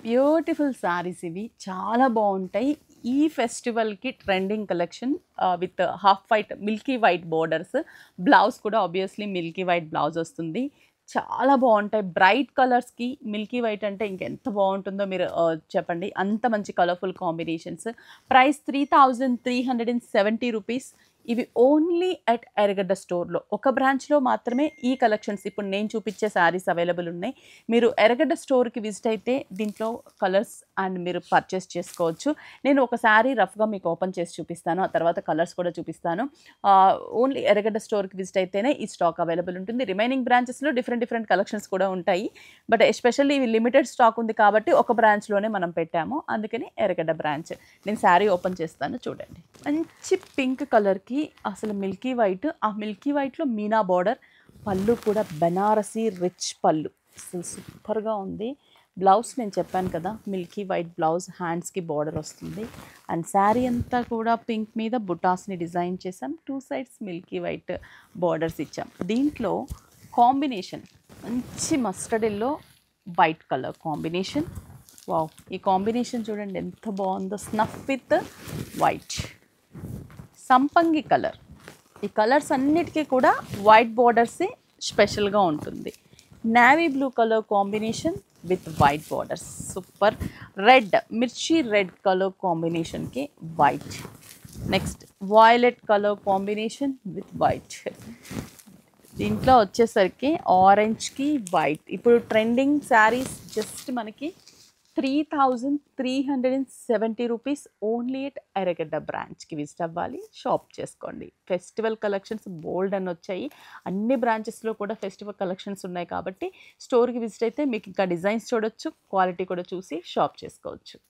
Beautiful saris ఇవి చాలా బాగుంటాయి. ఈ ఫెస్టివల్‌కి trending collection with half white Milky white borders. Blouse కూడా ఆబ్వియస్లీ మిల్కీ వైట్ బ్లౌజ్ వస్తుంది. చాలా బాగుంటాయి. బ్రైట్ కలర్స్‌కి మిల్కీ వైట్ అంటే ఇంకెంత బాగుంటుందో మీరు చెప్పండి. అంత మంచి కలర్‌ఫుల్ కాంబినేషన్స్. Price 3370 rupees. ఇవి ఓన్లీ అట్ ఎర్రగడ్డ స్టోర్‌లో. ఒక బ్రాంచ్‌లో మాత్రమే ఈ కలెక్షన్స్ ఇప్పుడు నేను చూపించే శారీస్ అవైలబుల్ ఉన్నాయి. మీరు ఎర్రగడ్డ స్టోర్‌కి విజిట్ అయితే దీంట్లో కలర్స్ అండ్ మీరు పర్చేస్ చేసుకోవచ్చు. నేను ఒక శారీ రఫ్‌గా మీకు ఓపెన్ చేసి చూపిస్తాను. ఆ తర్వాత కలర్స్ కూడా చూపిస్తాను. ఓన్లీ ఎర్రగడ్డ స్టోర్‌కి విజిట్ అయితేనే ఈ స్టాక్ అవైలబుల్ ఉంటుంది. రిమైనింగ్ బ్రాంచెస్‌లో డిఫరెంట్ కలెక్షన్స్ కూడా ఉంటాయి. బట్ ఎస్పెషల్లీ ఇవి లిమిటెడ్ స్టాక్ ఉంది కాబట్టి ఒక బ్రాంచ్‌లోనే మనం పెట్టాము. అందుకని ఎర్రగడ్డ బ్రాంచ్. నేను శారీ ఓపెన్ చేస్తాను చూడండి. మంచి పింక్ కలర్‌కి అసలు మిల్కీ వైట్, ఆ మిల్కీ వైట్‌లో మీనా బార్డర్, పళ్ళు కూడా బెనారసీ రిచ్ పళ్ళు. అసలు సూపర్‌గా ఉంది. బ్లౌజ్ నేను చెప్పాను కదా మిల్కీ వైట్ బ్లౌజ్, హ్యాండ్స్‌కి బార్డర్ వస్తుంది. అండ్ శారీ అంతా కూడా పింక్ మీద బుటాస్ని డిజైన్ చేసాం. 2 సైడ్స్ మిల్కీ వైట్ బార్డర్స్ ఇచ్చాం. దీంట్లో కాంబినేషన్ మంచి mustard yellow white colour combination. Wow! ఈ కాంబినేషన్ చూడండి ఎంత బాగుందో. స్నఫ్ విత్ వైట్, సంపంగి కలర్. ఈ కలర్స్ అన్నిటికీ కూడా వైట్ బార్డర్సే స్పెషల్గా ఉంటుంది. Navy blue colour combination with white borders. Super. Red, మిర్చి రెడ్ కలర్ కాంబినేషన్కి white. Next violet colour combination with white. దీంట్లో వచ్చేసరికి ఆరెంజ్కి వైట్. ఇప్పుడు ట్రెండింగ్ శారీస్ జస్ట్ మనకి 3370 రూపీస్ ఓన్లీ ఎట్ ఎర్రగడ్డ బ్రాంచ్కి విజిట్ అవ్వాలి, షాప్ చేసుకోండి. ఫెస్టివల్ కలెక్షన్స్ బోల్డ్ అని వచ్చాయి. అన్ని బ్రాంచెస్లో కూడా ఫెస్టివల్ కలెక్షన్స్ ఉన్నాయి కాబట్టి స్టోర్కి విజిట్ అయితే మీకు ఇంకా డిజైన్స్ చూడొచ్చు, క్వాలిటీ కూడా చూసి షాప్ చేసుకోవచ్చు.